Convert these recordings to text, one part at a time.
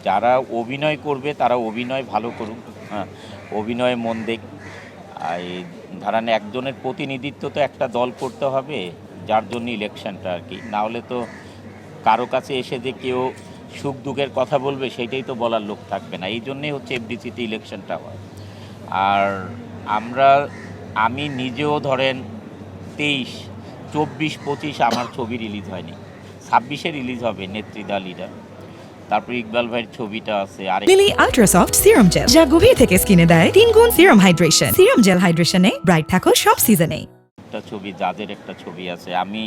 যারা অভিনয় করবে তারা অভিনয় ভালো করুক, হ্যাঁ, অভিনয়ে মন দেখ। এই ধরেন একজনের প্রতিনিধিত্ব তো একটা দল করতে হবে, যার জন্য ইলেকশনটা আর কি। না হলে তো কারো কাছে এসে যে কেউ সুখ দুঃখের কথা বলবে সেইটাই তো বলার লোক থাকবে না। এই জন্যেই হচ্ছে এফডিসিতে ইলেকশনটা হয়। আর আমরা আমি নিজেও ধরেন 23, 24, 25 আমার ছবি রিলিজ হয়নি, 26-এ রিলিজ হবে নেত্রী দ্য লিডার। তারপর ইকবাল ভাইয়ের ছবিটা আছে আর লিলি আল্ট্রাসফট সিরাম জেল, যা গভীর থেকে স্কিনে দেয় 3 গুণ সিরাম হাইড্রেশন। সিরাম জেল হাইড্রেশনে ব্রাইট থাকো সব সিজনে। একটা ছবি, জাজের একটা ছবি আছে। আমি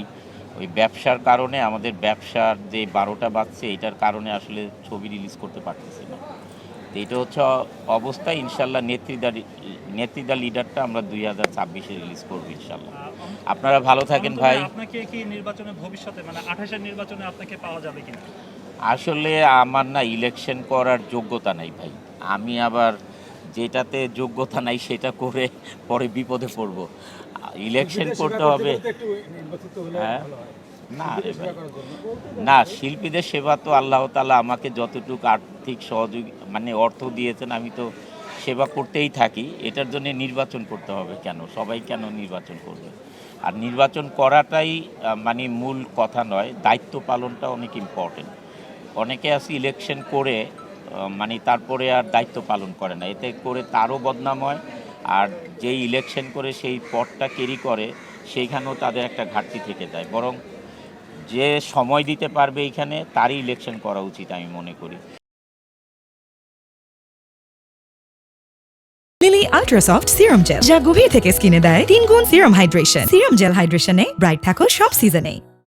ওই ব্যবসার কারণে, আমাদের ব্যবসার যে 12টা বাজছে এটার কারণে আসলে ছবি রিলিজ করতে পারতেছি না। তো এটা হচ্ছে অবস্থা। ইনশাল্লাহ নেত্রী দ্য লিডারটা আমরা 2026-এ রিলিজ করবো ইনশাল্লাহ। আপনারা ভালো থাকেন ভাই। আপনাকে কি নির্বাচনে ভবিষ্যতে মানে 28-এর নির্বাচনে আপনাকে পাওয়া যাবে কিনা? আসলে আমার না ইলেকশন করার যোগ্যতা নাই ভাই। আমি আবার যেটাতে যোগ্যতা নাই সেটা করে পরে বিপদে পড়ব। ইলেকশন করতে হবে, হ্যাঁ। না রে ভাই, না, শিল্পীদের সেবা তো আল্লাহ তাআলা আমাকে যতটুকু আর্থিক সহযোগী মানে অর্থ দিয়েছেন, আমি তো সেবা করতেই থাকি। এটার জন্য নির্বাচন করতে হবে কেন? সবাই কেন নির্বাচন করবে? আর নির্বাচন করাটাই মানে মূল কথা নয়, দায়িত্ব পালনটা অনেক ইম্পর্টেন্ট। অনেকে আছে ইলেকশন করে মানে তারপরে আর দায়িত্ব পালন করে না, এতে করে তারও বদনাম হয়। আর যেই ইলেকশন করে সেই পদটা ক্যারি করে সেইখানেও তাদের একটা ঘাটতি থেকে যায়। বরং যে সময় দিতে পারবে এইখানে তারই ইলেকশন করা উচিত আমি মনে করি। লিলি আল্ট্রাসফট সিরাম জেল, যা গভীর থেকে স্কিনে দেয় 3 গুণ সিরাম হাইড্রেশন। সিরাম জেল হাইড্রেশনে ব্রাইট থাকো সব সিজনে।